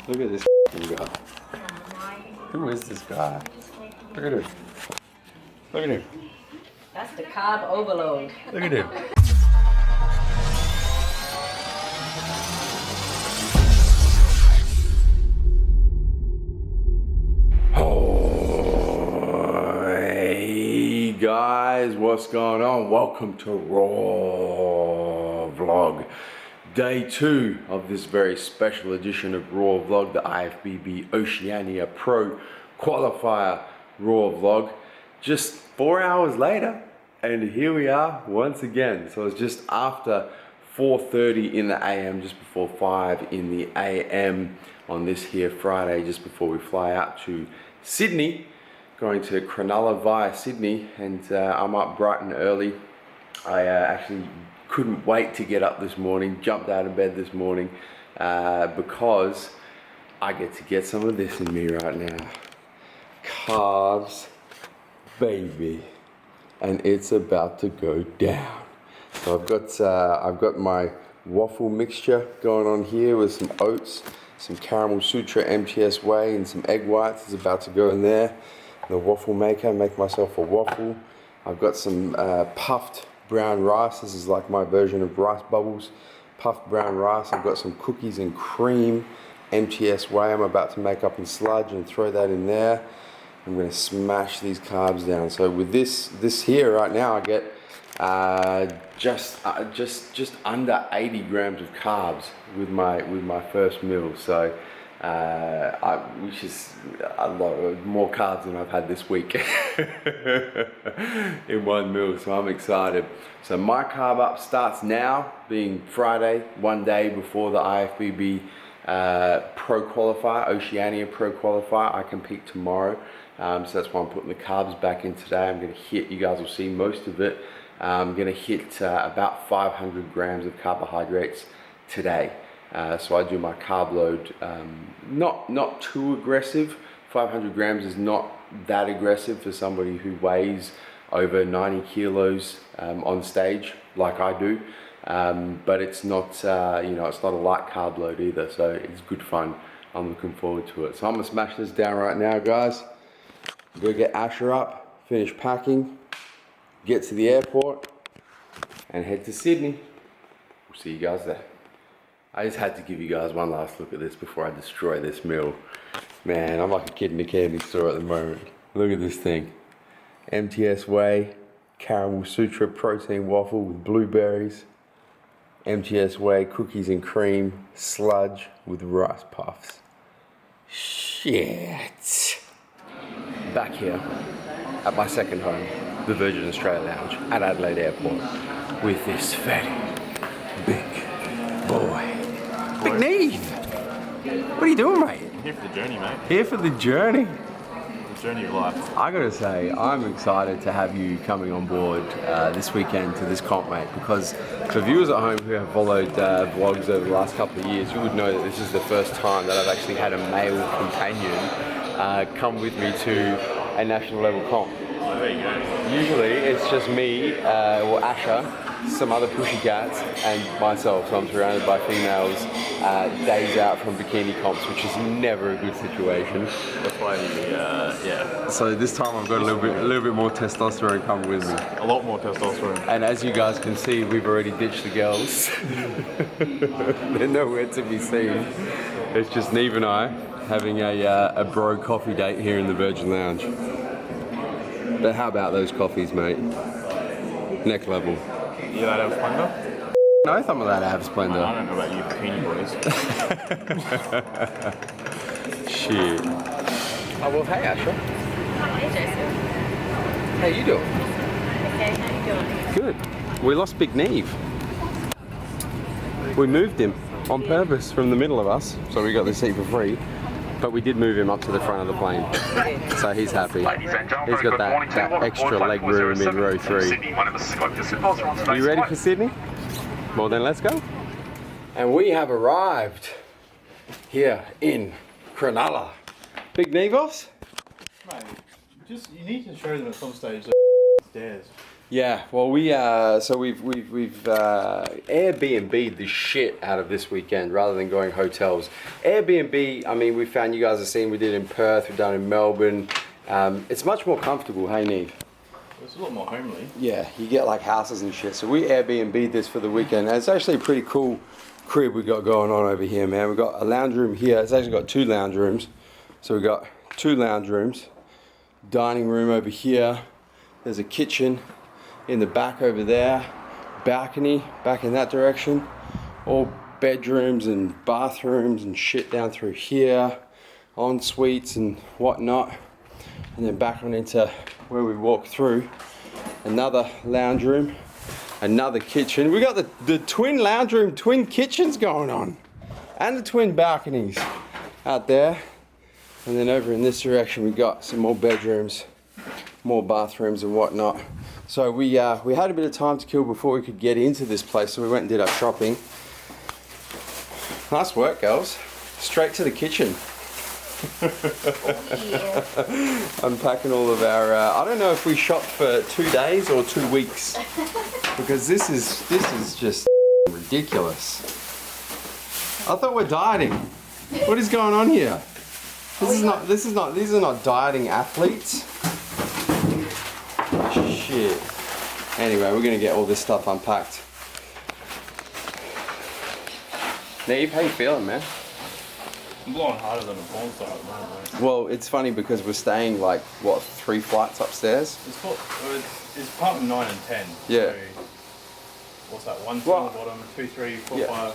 Look at this guy. Who is this guy? Look at him. Look at him. That's the carb overload. Look at him. Oh, hey guys, what's going on? Welcome to Raw Vlog. Day 2 of this very special edition of Raw Vlog, the IFBB Oceania Pro Qualifier Raw Vlog. Just 4 hours later, and here we are once again. So it's just after 4:30 in the AM, just before 5 in the AM on this here Friday, just before we fly out to Sydney, going to Cronulla via Sydney, and I'm up bright and early. I actually couldn't wait to get up this morning, jumped out of bed this morning, because I get to get some of this in me right now. Carbs, baby, and it's about to go down. So I've got my waffle mixture going on here with some oats, some caramel sutra MTS whey, and some egg whites. It's about to go in there. The waffle maker, make myself a waffle. I've got some puffed brown rice. This is like my version of rice bubbles. Puffed brown rice. I've got some cookies and cream MTS whey I'm about to make up in sludge and throw that in there. I'm going to smash these carbs down. So with this here right now, I get just under 80 grams of carbs with my first meal. So which is a lot more carbs than I've had this week in one meal. So I'm excited. So my carb up starts now, being Friday, one day before the IFBB Pro Qualifier, Oceania Pro Qualifier. I compete tomorrow. So that's why I'm putting the carbs back in today. I'm going to hit, you guys will see most of it, I'm going to hit about 500 grams of carbohydrates today. So I do my carb load, not too aggressive. 500 grams is not that aggressive for somebody who weighs over 90 kilos on stage like I do. But it's not, it's not a light carb load either. So it's good fun. I'm looking forward to it. So I'm going to smash this down right now, guys. Go get Asher up, finish packing, get to the airport, and head to Sydney. We'll see you guys there. I just had to give you guys one last look at this before I destroy this meal. Man, I'm like a kid in a candy store at the moment. Look at this thing. MTS whey, caramel sutra protein waffle with blueberries, MTS whey, cookies and cream, sludge with rice puffs. Shit. Back here at my second home, the Virgin Australia Lounge at Adelaide Airport, with this fatty, big boy. Big Neve! What are you doing, mate? I'm here for the journey, mate. Here for the journey? The journey of life. I gotta say, I'm excited to have you coming on board this weekend to this comp, mate, because for viewers at home who have followed vlogs over the last couple of years, you would know that this is the first time that I've actually had a male companion come with me to a national level comp. Oh, there you go. Usually it's just me or Asher, some other pussycats, and myself. So I'm surrounded by females days out from bikini comps, which is never a good situation. That's why yeah. So this time I've got a little bit more testosterone coming with me. A lot more testosterone. And as you guys can see, we've already ditched the girls. They're nowhere to be seen. It's just Neve and I having a bro coffee date here in the Virgin Lounge. But how about those coffees, mate? Neck level. You allowed to have Splendor? No, I'm allowed to have Splendor. I don't know about you bikini boys. Shit. Oh, well, hey, Asher. Hey, Jason. How you doing? Okay, how you doing? Good. We lost Big Neve. We moved him on purpose from the middle of us, so we got the seat for free. But we did move him up to the front of the plane, so he's happy. He's got that extra leg room in row 3. Are you ready for Sydney? Well then, let's go. And we have arrived here in Cronulla. Big Nevos? Mate, you need to show them at some stage the stairs. Yeah, well, we've Airbnb'd the shit out of this weekend rather than going hotels. Airbnb, I mean, we found, you guys have seen, we did in Perth, we've done in Melbourne. It's much more comfortable, hey Neve? It's a lot more homely. Yeah, you get like houses and shit. So we Airbnb'd this for the weekend. And it's actually a pretty cool crib we got going on over here, man. We've got a lounge room here. It's actually got 2 lounge rooms. So we've got 2 lounge rooms. Dining room over here. There's a kitchen in the back over there. Balcony back in that direction. All bedrooms and bathrooms and shit down through here. En suites and whatnot. And then back on into where we walk through. Another lounge room. Another kitchen. We got the twin lounge room, twin kitchens going on. And the twin balconies out there. And then over in this direction we got some more bedrooms, more bathrooms and whatnot. So we had a bit of time to kill before we could get into this place, so we went and did our shopping. Nice work, girls. Straight to the kitchen. Unpacking all of our, I don't know if we shopped for 2 days or 2 weeks, because this is just ridiculous. I thought we're dieting. What is going on here? These are not dieting athletes. Shit. Anyway, we're gonna get all this stuff unpacked. Neve, how you feeling, man? I'm blowing harder than a porn star at the moment, mate. Well, it's funny because we're staying like, what, 3 flights upstairs? It's apartment 9 and 10. Yeah. So, what's that? 1, 2 Well, on the bottom, 2, 3, 4, yeah. 5.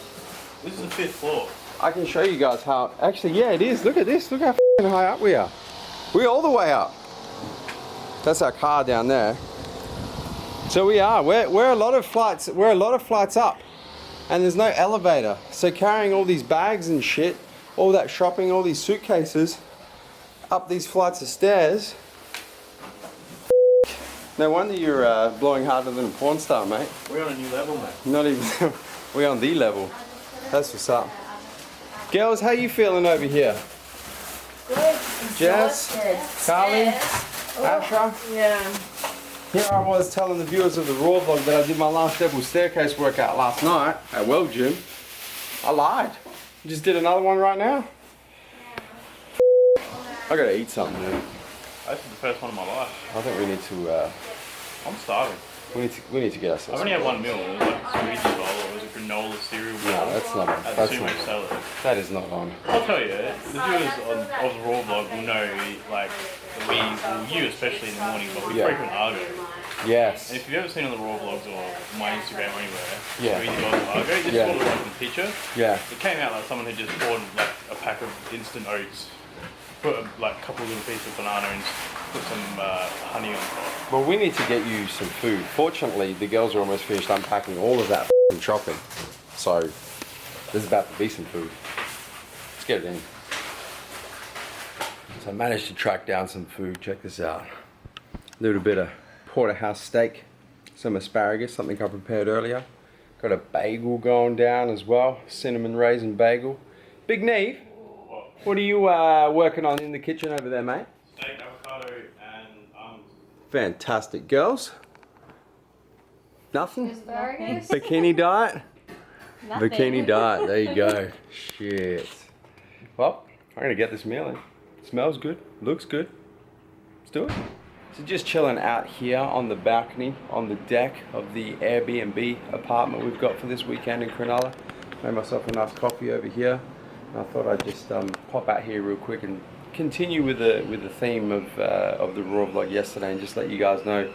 This is the 5th floor. I can show you guys how, actually, yeah, it is. Look at this. Look how f***ing high up we are. We're all the way up. That's our car down there. So we are. We're a lot of flights. We're a lot of flights up, and there's no elevator. So carrying all these bags and shit, all that shopping, all these suitcases, up these flights of stairs. No wonder you're blowing harder than a porn star, mate. We're on a new level, mate. Not even. We're on the level. That's what's up. Girls, how you feeling over here? Good. Jess, Carly, Asha. Yeah. Here I was telling the viewers of the Raw vlog that I did my last Devil Staircase workout last night at Well Gym. I lied. Just did another one right now. I gotta eat something, man. This is the first one of my life. I think we need to. I'm starving. We need to get I've ourselves. only had 1 meal. It was like a smoothie bowl. It was a granola cereal bowl. No, that's not on. At the That's sumo not. salad. That is not on. I'll tell you, the viewers of the Raw vlog will know, like, you especially in the morning, but we Yeah. frequent Argo. Yes. And if you've ever seen on the Raw vlogs or my Instagram or anywhere, Yeah. where you go to Argo, this Yeah. is what it was like in the picture. Yeah. It came out like someone had just poured like a pack of instant oats, put a couple of little pieces of banana and put some honey on top. Well, we need to get you some food. Fortunately, the girls are almost finished unpacking all of that f***ing shopping. So, there's about to be some food. Let's get it in. So I managed to track down some food. Check this out. A little bit of porterhouse steak, some asparagus, something I prepared earlier. Got a bagel going down as well, cinnamon raisin bagel. Big Neve, what are you working on in the kitchen over there, mate? Steak, avocado, and almonds. Fantastic. Girls? Nothing? Asparagus? Bikini diet? Nothing. Bikini diet, there you go. Shit. Well, I'm gonna get this meal in. Smells good, looks good. Let's do it. So just chilling out here on the balcony, on the deck of the Airbnb apartment we've got for this weekend in Cronulla. Made myself a nice coffee over here. And I thought I'd just pop out here real quick and continue with the theme of the Raw vlog yesterday, and just let you guys know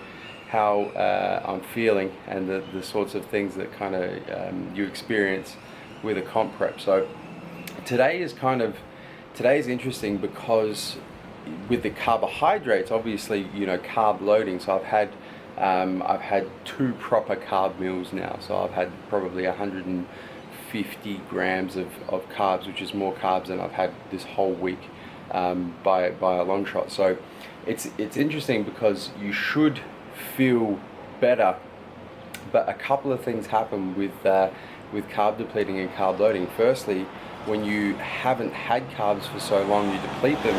how I'm feeling and the sorts of things that kind of you experience with a comp prep. So today is interesting because with the carbohydrates, obviously, you know, carb loading. So I've had 2 proper carb meals now. So I've had probably 150 grams of carbs, which is more carbs than I've had this whole week by a long shot. So it's interesting because you should feel better, but a couple of things happen with carb depleting and carb loading. Firstly, when you haven't had carbs for so long, you deplete them.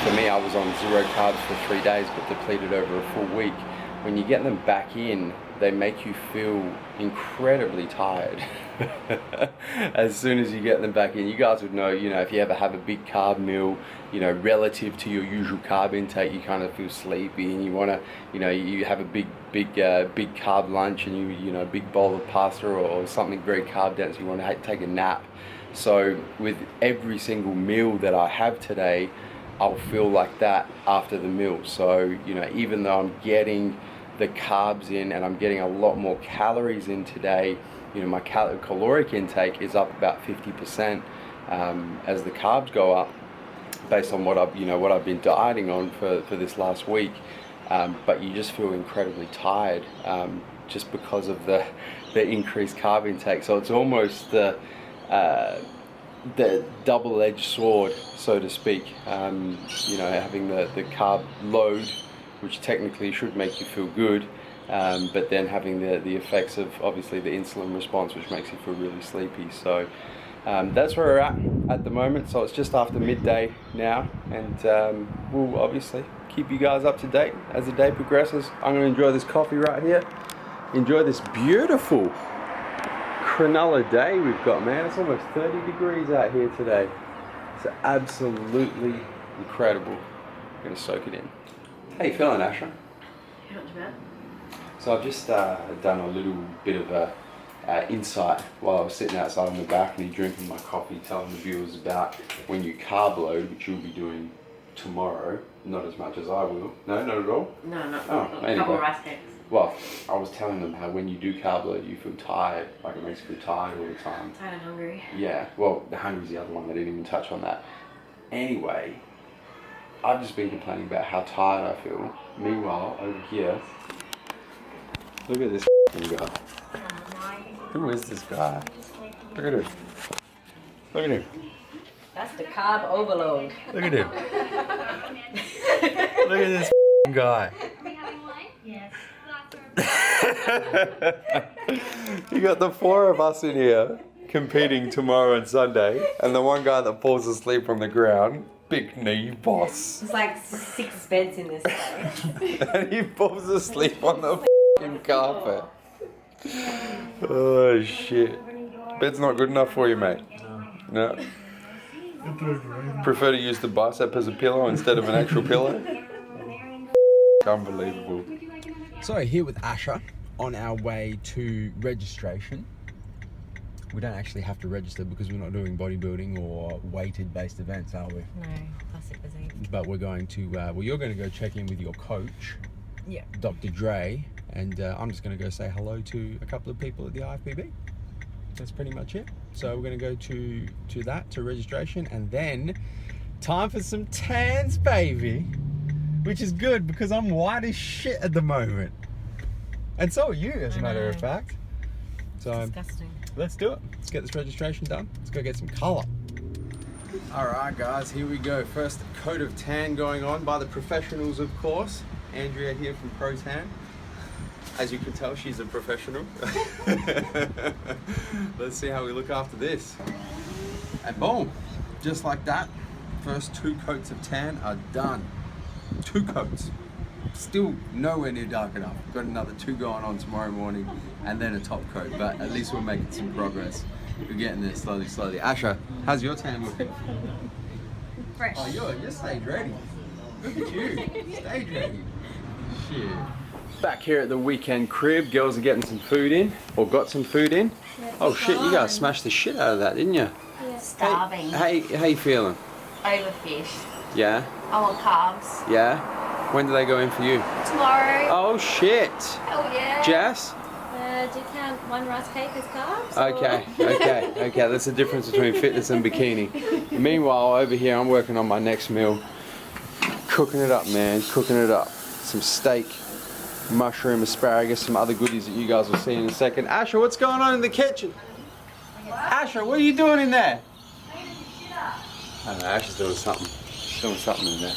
For me, I was on 0 carbs for 3 days, but depleted over a full week. when you get them back in, they make you feel incredibly tired as soon as you get them back in. You guys would know, you know, if you ever have a big carb meal, you know, relative to your usual carb intake, you kind of feel sleepy, and you want to, you know, you have a big carb lunch, and you know, a big bowl of pasta or something very carb dense, you want to take a nap. So with every single meal that I have today, I'll feel like that after the meal. So, you know, even though I'm getting the carbs in and I'm getting a lot more calories in today, you know, my caloric intake is up about 50% as the carbs go up, based on what I've been dieting on for this last week. But you just feel incredibly tired just because of the increased carb intake. So it's almost the double-edged sword, so to speak. You know, having the carb load, which technically should make you feel good, but then having the effects of obviously the insulin response, which makes you feel really sleepy. So that's where we're at the moment. So it's just after midday now, and we'll obviously keep you guys up to date as the day progresses. I'm going to enjoy this coffee right here, enjoy this beautiful Cronulla day we've got, man. It's almost 30 degrees out here today. It's absolutely incredible. I'm going to soak it in. How you feeling, Asha? Not too bad. So I've just done a little bit of a insight while I was sitting outside on the balcony drinking my coffee, telling the viewers about when you carb load, which you'll be doing tomorrow. Not as much as I will. No, not at all? No, not Oh, a anyway. couple of rice cakes. Well, I was telling them how when you do carb load, you feel tired. Like it makes you feel tired all the time. Tired and hungry. Yeah, well, the hungry's the other one. They didn't even touch on that. Anyway, I've just been complaining about how tired I feel. Meanwhile, over here, look at this guy. Who is this guy? Look at him. Look at him. That's the carb overload. Look at him. Look at this guy. You got the four of us in here competing tomorrow and Sunday, and the one guy that falls asleep on the ground, big knee boss. There's like 6 beds in this place. And he falls asleep on the f***ing carpet. Oh shit. Bed's not good enough for you, mate? No. Prefer to use the bicep as a pillow instead of an actual pillow? Unbelievable. So here with Asha on our way to registration. We don't actually have to register because we're not doing bodybuilding or weighted based events, are we? No, classic physique. But we're going to, well, you're going to go check in with your coach, Yeah. Dr. Dre, and I'm just going to go say hello to a couple of people at the IFBB. That's pretty much it. So we're going to go to registration, and then time for some tans, baby. Which is good because I'm white as shit at the moment. And so are you, as a matter of fact. So Disgusting. let's do it. Let's get this registration done. Let's go get some colour. Alright guys, here we go. First coat of tan going on by the professionals, of course. Andrea here from Pro Tan. As you can tell, she's a professional. Let's see how we look after this. And boom, just like that, first 2 coats of tan are done. 2 coats. Still nowhere near dark enough. Got another 2 going on tomorrow morning, and then a top coat, but at least we're making some progress. We're getting there slowly. Asha, how's your tan looking? Fresh. Oh, you're stage ready. Look at you, stage ready. Shit. Back here at the weekend crib, girls are getting some food in, or got some food in. Oh shit, you guys smashed the shit out of that, didn't you? Yeah. Starving. Hey, how you feeling? Overfished. Yeah? I want carbs. Yeah? When do they go in for you? Tomorrow. Oh shit! Hell yeah. Jess? Do you count 1 rice cake as carbs? Okay. That's the difference between fitness and bikini. Meanwhile, over here, I'm working on my next meal. Cooking it up, man. Cooking it up. Some steak, mushroom, asparagus, some other goodies that you guys will see in a second. Asha, what's going on in the kitchen? Asha, what are you doing in there? I don't know, Asha's doing something. She's doing something in there.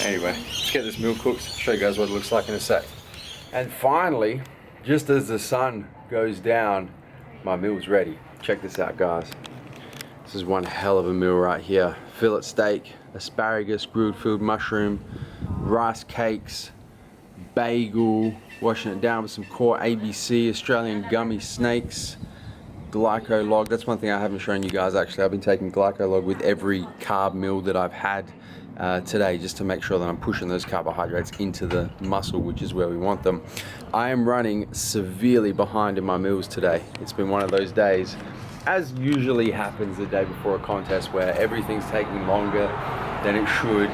Anyway, let's get this meal cooked. Show you guys what it looks like in a sec. And finally, just as the sun goes down, my meal's ready. Check this out, guys. This is one hell of a meal right here. Fillet steak, asparagus, grilled field mushroom, rice cakes, bagel, washing it down with some core ABC, Australian gummy snakes, glycolog. That's one thing I haven't shown you guys actually. I've been taking glycolog with every carb meal that I've had today, just to make sure that I'm pushing those carbohydrates into the muscle, which is where we want them. I am running severely behind in my meals today. It's been one of those days, as usually happens the day before a contest, where everything's taking longer than it should,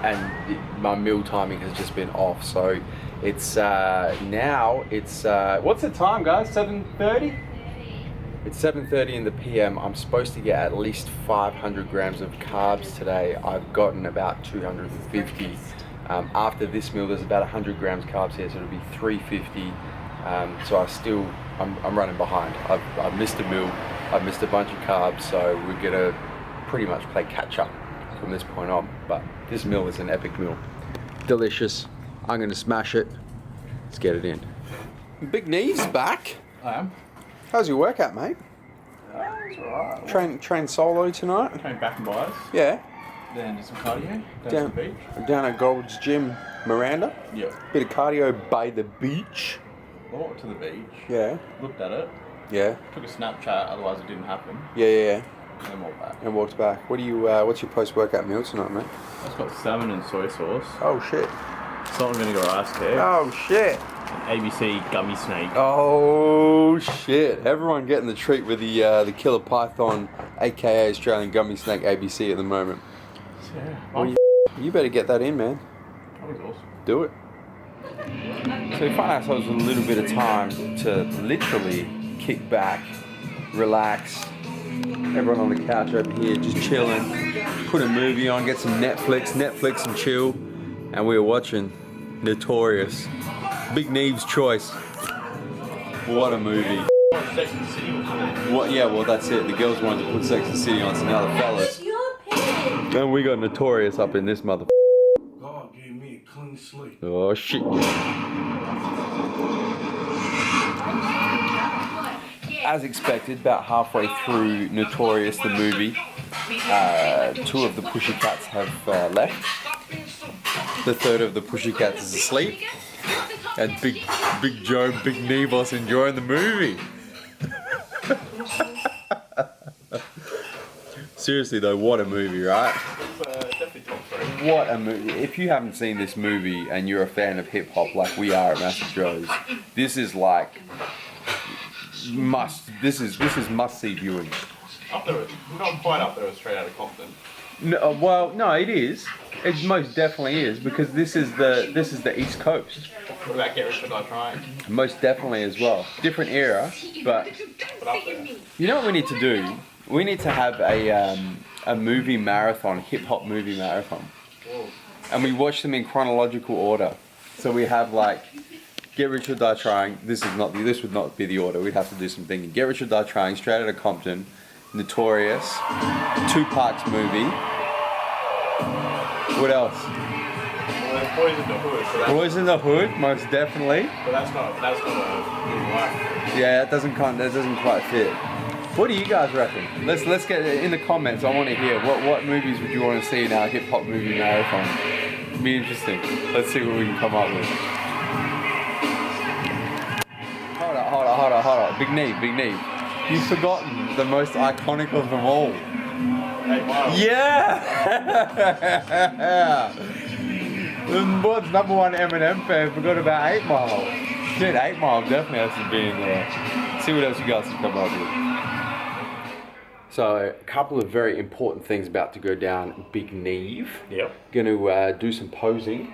and my meal timing has just been off. So it's now it's what's the time, guys? 7:30. It's 7:30 in the PM. I'm supposed to get at least 500 grams of carbs today. I've gotten about 250. After this meal, there's about 100 grams carbs here, so it'll be 350. So I'm running behind. I've missed a meal. I've missed a bunch of carbs, so we're gonna pretty much play catch up from this point on. But this meal is an epic meal. Delicious. I'm gonna smash it. Let's get it in. Big Knee's back. I am. How's your workout, mate? It's alright. Train solo tonight? Train back and bars. Yeah. Then do some cardio. Down, to the beach. down at Gold's Gym, Miranda. Yep. Bit of cardio by the beach. Walked to the beach. Yeah. Looked at it. Yeah. Took a Snapchat, otherwise it didn't happen. Yeah. And then walked back. And walked back. What do you? What's your post-workout meal tonight, mate? I've got salmon and soy sauce. Oh shit. Salt and vinegar rice cake. Oh shit. ABC gummy snake. Oh shit. Everyone getting the treat with the killer python, aka Australian gummy snake ABC at the moment. Yeah. You better get that in, man. That was awesome. Do it. So we find ourselves with a little bit of time to literally kick back, relax. Everyone on the couch over here just chilling. Put a movie on, get some Netflix and chill. And we were watching Notorious. Big Neve's choice. What a movie. What? Yeah, well that's it. The girls wanted to put Sex and the City on, so now the fellas. Then we got Notorious up in this mother. God gave me a clean slate. Oh shit. As expected, about halfway through Notorious the movie, two of the Pussycats have left. The third of the Pussycats is asleep. And Big Joe, Big Nevos enjoying the movie. Seriously though, what a movie, right? Definitely top three. What a movie. If you haven't seen this movie and you're a fan of hip hop like we are at Massive Joe's, this is like this is must see viewing. Up there, not quite up there, straight out of Compton. No, well, no, it is. It most definitely is, because this is the East Coast. What about Get Rich or Die Trying? Most definitely as well. Different era, but But up there. you know what we need to do? We need to have a movie marathon, hip hop movie marathon, Whoa. and we watch them in chronological order. So we have like Get Rich or Die Trying. This would not be the order. We'd have to do some thinking. Get Rich or Die Trying, Straight Outta Compton, Notorious, Tupac's movie. What else? Well, Boys in the Hood. So Boys in the Hood, most definitely. but that's not a good wife. Yeah, that doesn't quite fit. What do you guys reckon? Let's get in the comments. I want to hear what movies would you want to see in our hip hop movie marathon. It'd be interesting. Let's see what we can come up with. Hold on. Big Neve. You've forgotten the most iconic of them all. 8 Mile. Yeah! The world's #1 Eminem fan forgot about 8 Mile. Shit, 8 Mile definitely has to be in there. See what else you guys can come up with. So, a couple of very important things about to go down. Big Neve. Yep. Gonna do some posing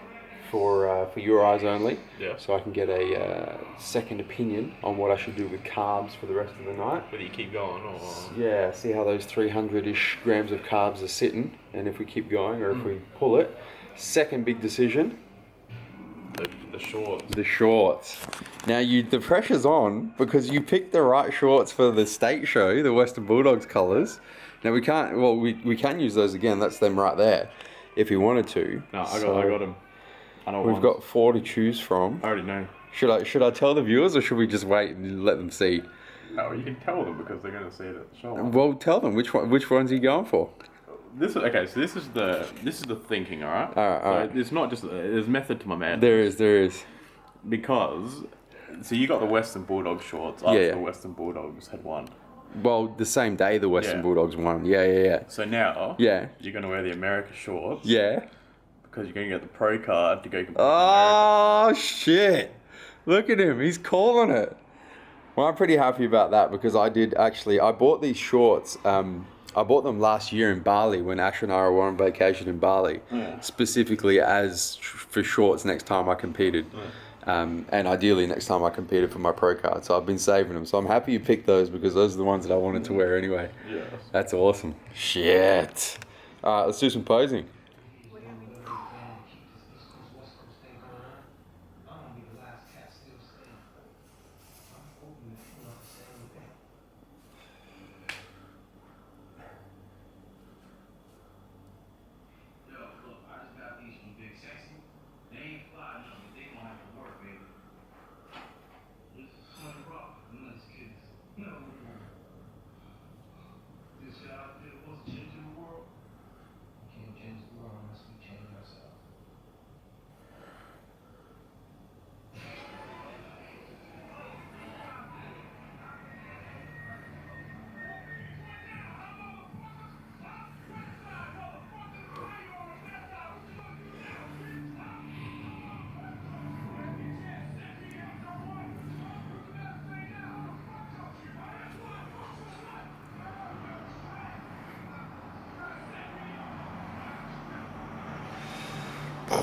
for your eyes only. Yeah. So I can get a second opinion on what I should do with carbs for the rest of the night. Whether you keep going or... Yeah, see how those 300-ish grams of carbs are sitting, and if we keep going or if we pull it. Second big decision. The shorts. The shorts. Now the pressure's on because you picked the right shorts for the state show, the Western Bulldogs colours. Now we can't. Well, we can use those again. That's them right there, if you wanted to. No, I got them. I know. We've got 4 to choose from. I already know. Should I tell the viewers or should we just wait and let them see? Oh, you can tell them because they're going to see it at the show. Well, tell them which ones are you going for. this is the thinking, all right? All right. So it's not just there's method to my madness. There is. Because so you got the Western Bulldogs shorts after the Western Bulldogs had won. Well, the same day the Western Bulldogs won. Yeah. So now you're gonna wear the America shorts. Yeah. Because you're gonna get the pro card to go compete. Oh shit! Look at him. He's calling it. Well, I'm pretty happy about that because I bought these shorts. I bought them last year in Bali when Ash and I were on vacation in Bali, specifically for shorts next time I competed. And ideally next time I competed for my pro card. So I've been saving them. So I'm happy you picked those because those are the ones that I wanted to wear anyway. Yeah. That's awesome. Shit. All right, let's do some posing.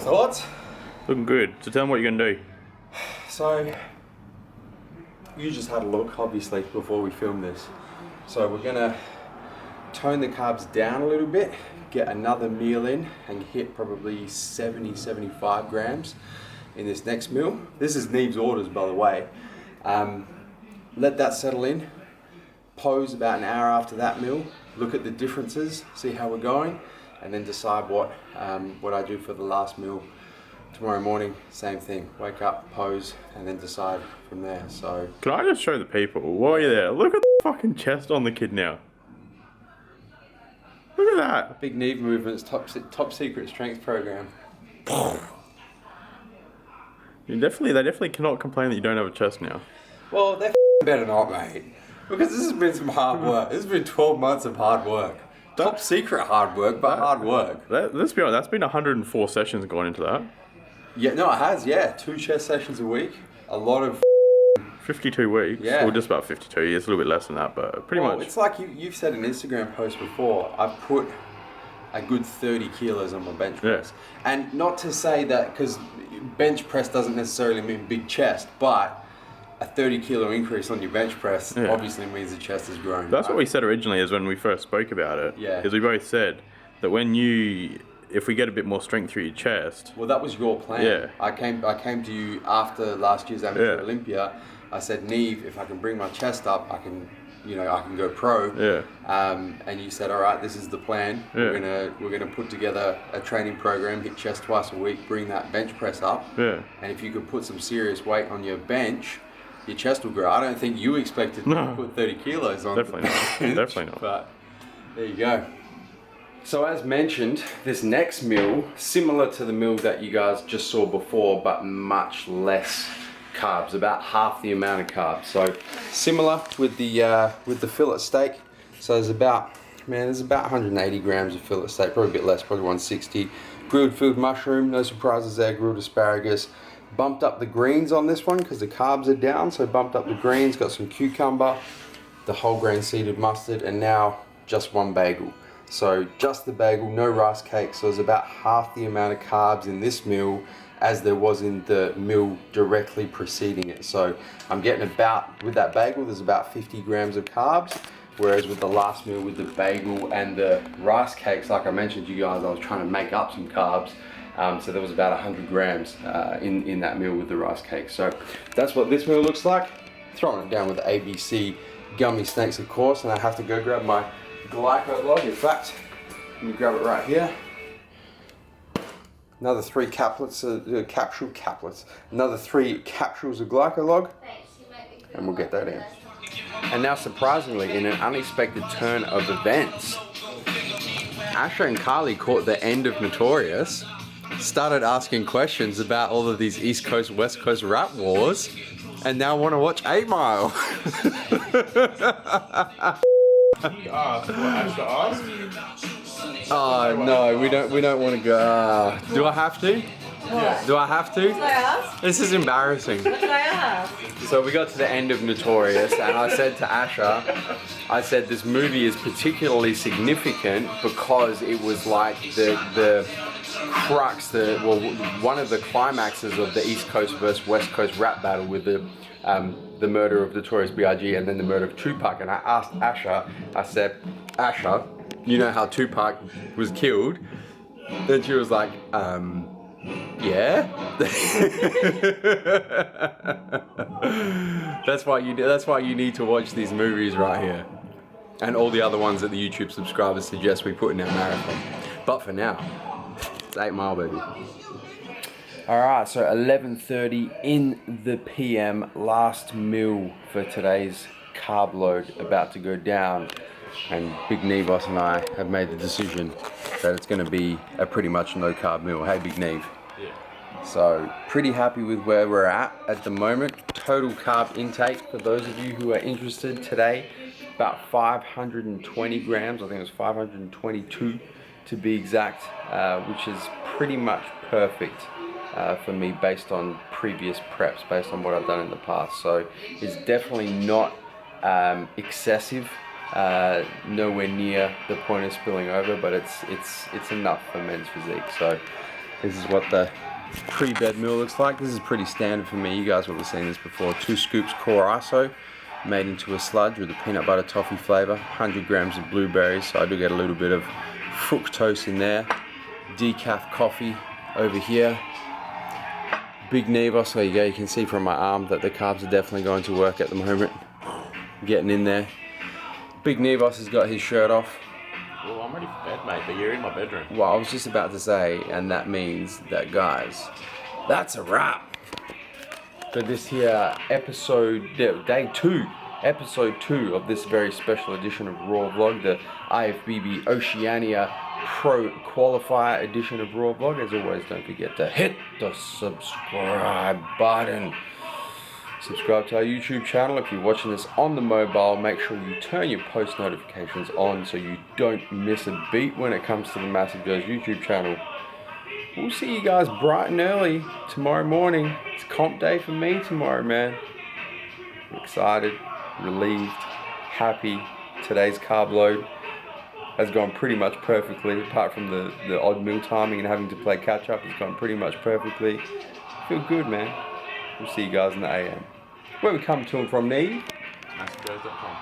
Thoughts? Looking good. So tell them what you're gonna do. So, you just had a look, obviously, before we filmed this. So we're gonna tone the carbs down a little bit, get another meal in, and hit probably 70-75 grams in this next meal. This is Neve's orders, by the way. Let that settle in. Pose about an hour after that meal. Look at the differences, see how we're going, and then decide what I do for the last meal. Tomorrow morning, same thing. Wake up, pose, and then decide from there. So, can I just show the people while you're there? Look at the fucking chest on the kid now. Look at that. big Neve movements, top secret strength program. They definitely cannot complain that you don't have a chest now. Well, they better not, mate. Because this has been some hard work. This has been 12 months of hard work. Top secret hard work, but hard work. Let's be honest, that's been 104 sessions going into that. Yeah, no, it has, 2 chest sessions a week. A lot of 52 weeks. Yeah. Well, just about 52. It's a little bit less than that, but pretty much. It's like you've said an Instagram post before. I've put a good 30 kilos on my bench press. And not to say that, because bench press doesn't necessarily mean big chest, but a 30 kilo increase on your bench press obviously means the chest has grown. That's what we said originally is when we first spoke about it. Yeah. Because we both said that if we get a bit more strength through your chest. Well, that was your plan. Yeah. I came to you after last year's Amateur Olympia. I said, Neve, if I can bring my chest up, I can go pro. Yeah. And you said, all right, this is the plan. Yeah. We're gonna put together a training program, hit chest twice a week, bring that bench press up. Yeah. And if you could put some serious weight on your bench, your chest will grow. I don't think you expected to put 30 kilos on. Definitely not. Definitely not. But there you go. So as mentioned, this next meal, similar to the meal that you guys just saw before, but much less carbs, about half the amount of carbs. So similar with the fillet steak. So there's about 180 grams of fillet steak, probably a bit less, probably 160. Grilled field mushroom, no surprises there, grilled asparagus. Bumped up the greens on this one because the carbs are down, so bumped up the greens, got some cucumber, the whole grain seeded mustard, and now just one bagel. So just the bagel, no rice cake, so there's about half the amount of carbs in this meal as there was in the meal directly preceding it. So I'm getting with that bagel, there's about 50 grams of carbs, whereas with the last meal with the bagel and the rice cakes, like I mentioned to you guys, I was trying to make up some carbs. So there was about 100 grams in that meal with the rice cake. So that's what this meal looks like. Throwing it down with the ABC gummy snakes, of course, and I have to go grab my glyco log. In fact, let me grab it right here. Another 3 caplets, another 3 capsules of glyco log, and we'll get that in. And now, surprisingly, in an unexpected turn of events, Asha and Carly caught the end of Notorious, started asking questions about all of these East Coast, West Coast rap wars, and now want to watch 8 Mile. Oh no, we don't want to go. Do I have to? What? Do I have to? What did I ask? This is embarrassing. What did I ask? So we got to the end of Notorious, and I said to Asha, I said this movie is particularly significant because it was like the crux, one of the climaxes of the East Coast versus West Coast rap battle with the murder of Notorious B.I.G. and then the murder of Tupac. And I asked Asha, I said, Asha, you know how Tupac was killed? Then she was like, yeah. That's why you need to watch these movies right here, and all the other ones that the YouTube subscribers suggest we put in our marathon. But for now, it's 8 Mile, baby. All right, so 11:30 in the PM. Last meal for today's carb load about to go down, and Big Nevos and I have made the decision that it's going to be a pretty much no carb meal. Hey, Big Neve. Yeah. So pretty happy with where we're at the moment. Total carb intake, for those of you who are interested today, about 520 grams. I think it was 522 to be exact, which is pretty much perfect for me based on previous preps, based on what I've done in the past. So it's definitely not excessive, nowhere near the point of spilling over, but it's enough for men's physique. So this is what the pre-bed meal looks like. This is pretty standard for me. You guys will have seen this before. 2 scoops core iso made into a sludge with a peanut butter toffee flavor, 100 grams of blueberries, so I do get a little bit of fructose in there. Decaf coffee over here. Big Nevos, there you go. You can see from my arm that the carbs are definitely going to work at the moment. Getting in there. Big Nevos has got his shirt off. Well, I'm ready for bed, mate, but you're in my bedroom. Well, I was just about to say, and that means that, guys, that's a wrap for this here episode, day 2, episode 2 of this very special edition of Raw Vlog, the IFBB Oceania Pro Qualifier edition of Raw Vlog. As always, don't forget to hit the subscribe button. Subscribe to our YouTube channel. If you're watching this on the mobile, make sure you turn your post notifications on so you don't miss a beat when it comes to the Massive Joe's YouTube channel. We'll see you guys bright and early tomorrow morning. It's comp day for me tomorrow, man. I'm excited, relieved, happy. Today's carb load has gone pretty much perfectly, apart from the odd meal timing and having to play catch up. It's gone pretty much perfectly. Feel good, man. We'll see you guys in the AM. Where we come to and from, Neve? MassiveJoes.com.